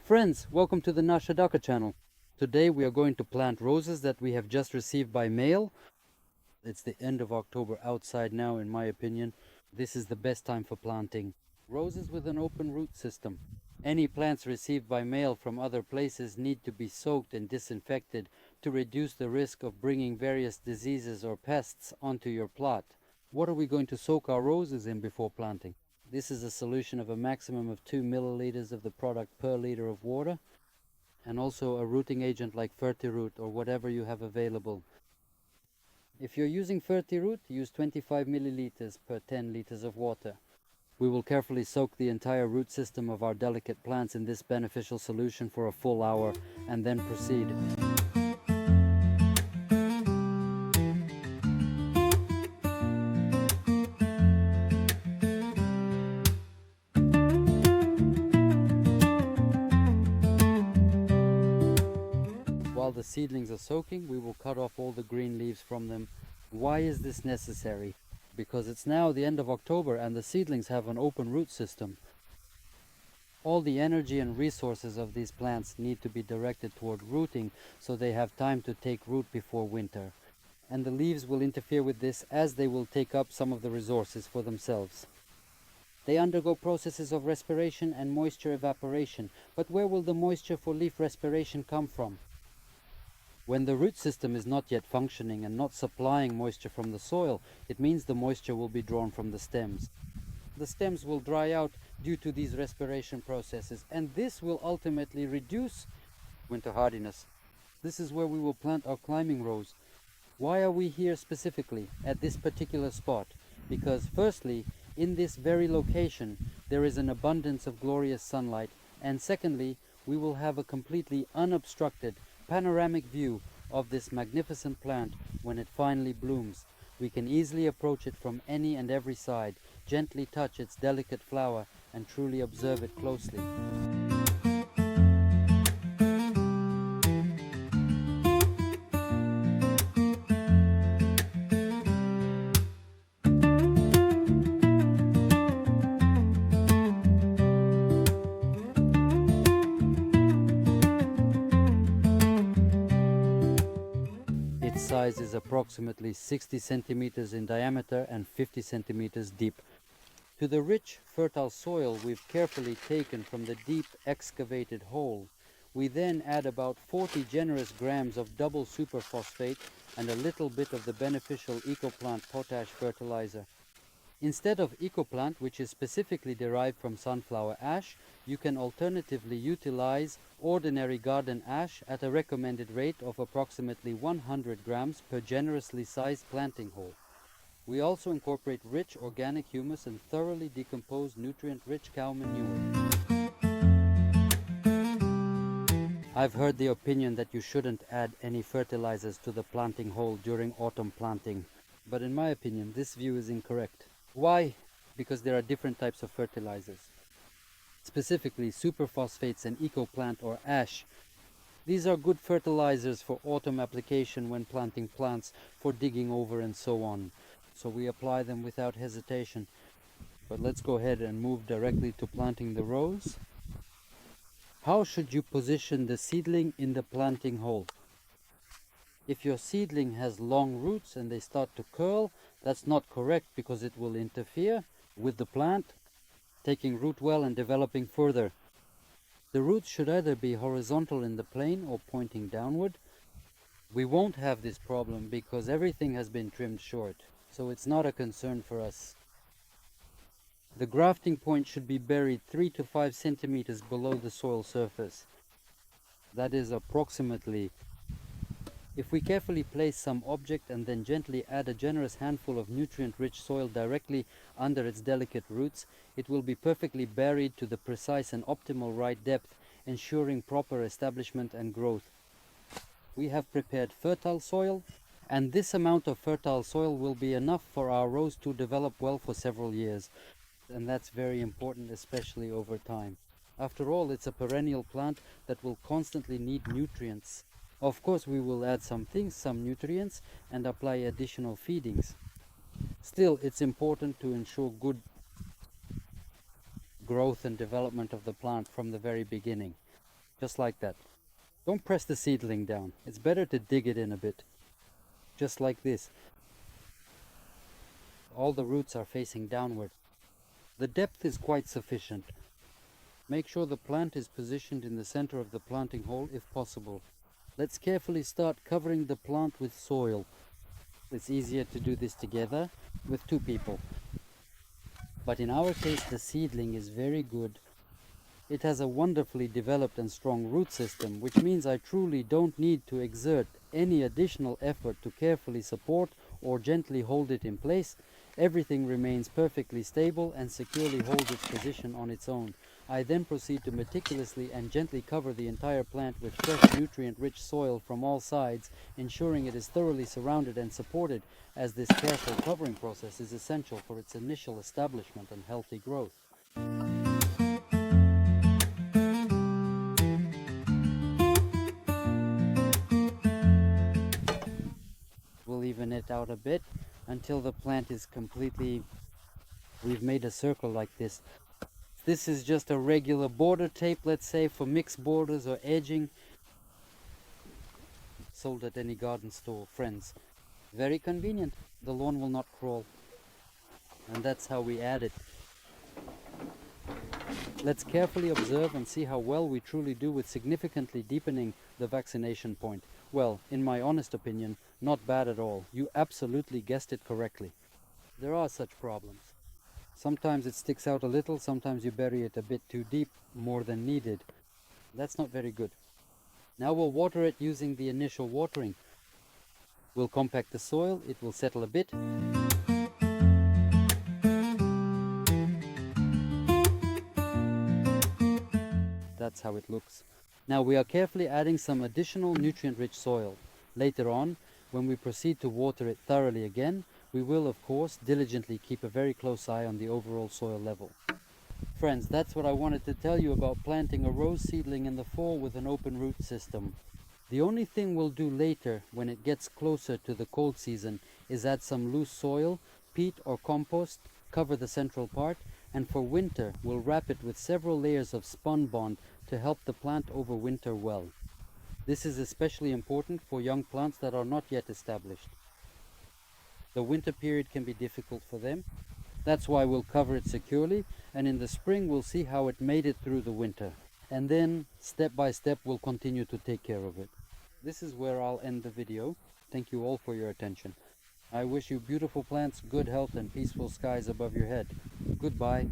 Friends, welcome to the Nashadaka channel. Today we are going to plant roses that we have just received by mail. It's the end of October outside now, in my opinion. This is the best time for planting roses with an open root system. Any plants received by mail from other places need to be soaked and disinfected to reduce the risk of bringing various diseases or pests onto your plot. What are we going to soak our roses in before planting? This is a solution of a maximum of 2 milliliters of the product per liter of water, and also a rooting agent like Fertiroot or whatever you have available. If you're using Fertiroot, use 25 milliliters per 10 liters of water. We will carefully soak the entire root system of our delicate plants in this beneficial solution for a full hour and then proceed. While the seedlings are soaking, we will cut off all the green leaves from them. Why is this necessary? Because it's now the end of October and the seedlings have an open root system. All the energy and resources of these plants need to be directed toward rooting so they have time to take root before winter. And the leaves will interfere with this as they will take up some of the resources for themselves. They undergo processes of respiration and moisture evaporation, but where will the moisture for leaf respiration come from? When the root system is not yet functioning and not supplying moisture from the soil, it means the moisture will be drawn from the stems. The stems will dry out due to these respiration processes, and this will ultimately reduce winter hardiness. This is where we will plant our climbing rose. Why are we here specifically at this particular spot? Because firstly, in this very location, there is an abundance of glorious sunlight, and secondly, we will have a completely unobstructed panoramic view of this magnificent plant when it finally blooms. We can easily approach it from any and every side, gently touch its delicate flower, and truly observe it closely. Its size is approximately 60 centimeters in diameter and 50 centimeters deep. To the rich, fertile soil we've carefully taken from the deep excavated hole, we then add about 40 generous grams of double superphosphate and a little bit of the beneficial EcoPlant potash fertilizer. Instead of EcoPlant, which is specifically derived from sunflower ash, you can alternatively utilize ordinary garden ash at a recommended rate of approximately 100 grams per generously sized planting hole. We also incorporate rich organic humus and thoroughly decomposed nutrient-rich cow manure. I've heard the opinion that you shouldn't add any fertilizers to the planting hole during autumn planting, but in my opinion, this view is incorrect. Why? Because there are different types of fertilizers. Specifically, superphosphates and EcoPlant or ash. These are good fertilizers for autumn application when planting plants, for digging over and so on. So we apply them without hesitation. But let's go ahead and move directly to planting the rose. How should you position the seedling in the planting hole? If your seedling has long roots and they start to curl, that's not correct because it will interfere with the plant taking root well and developing further. The roots should either be horizontal in the plane or pointing downward. We won't have this problem because everything has been trimmed short, so it's not a concern for us. The grafting point should be buried 3 to 5 centimeters below the soil surface. That is approximately. If we carefully place some object and then gently add a generous handful of nutrient-rich soil directly under its delicate roots, it will be perfectly buried to the precise and optimal right depth, ensuring proper establishment and growth. We have prepared fertile soil, and this amount of fertile soil will be enough for our rose to develop well for several years, and that's very important, especially over time. After all, it's a perennial plant that will constantly need nutrients. Of course, we will add some nutrients, and apply additional feedings. Still, it's important to ensure good growth and development of the plant from the very beginning. just like that. Don't press the seedling down. It's better to dig it in a bit, just like this. All the roots are facing downward. The depth is quite sufficient. Make sure the plant is positioned in the center of the planting hole if possible. Let's carefully start covering the plant with soil. It's easier to do this together with two people. But in our case, the seedling is very good. It has a wonderfully developed and strong root system, which means I truly don't need to exert any additional effort to carefully support or gently hold it in place. Everything remains perfectly stable and securely holds its position on its own. I then proceed to meticulously and gently cover the entire plant with fresh nutrient-rich soil from all sides, ensuring it is thoroughly surrounded and supported, as this careful covering process is essential for its initial establishment and healthy growth. We'll even it out a bit until the plant is completely, we've made a circle like this. This is just a regular border tape, let's say, for mixed borders or edging, sold at any garden store, friends. Very convenient. The lawn will not crawl. And that's how we add it. Let's carefully observe and see how well we truly do with significantly deepening the vaccination point. Well, in my honest opinion, not bad at all. You absolutely guessed it correctly. There are such problems. Sometimes it sticks out a little, sometimes you bury it a bit too deep, more than needed. That's not very good. Now we'll water it using the initial watering. We'll compact the soil, it will settle a bit. That's how it looks. Now we are carefully adding some additional nutrient-rich soil. Later on, when we proceed to water it thoroughly again, we will, of course, diligently keep a very close eye on the overall soil level. Friends, that's what I wanted to tell you about planting a rose seedling in the fall with an open root system. The only thing we'll do later, when it gets closer to the cold season, is add some loose soil, peat or compost, cover the central part, and for winter we'll wrap it with several layers of spun bond to help the plant overwinter well. This is especially important for young plants that are not yet established. The winter period can be difficult for them. That's why we'll cover it securely, and in the spring we'll see how it made it through the winter. And then, step by step, we'll continue to take care of it. This is where I'll end the video. Thank you all for your attention. I wish you beautiful plants, good health, and peaceful skies above your head. Goodbye.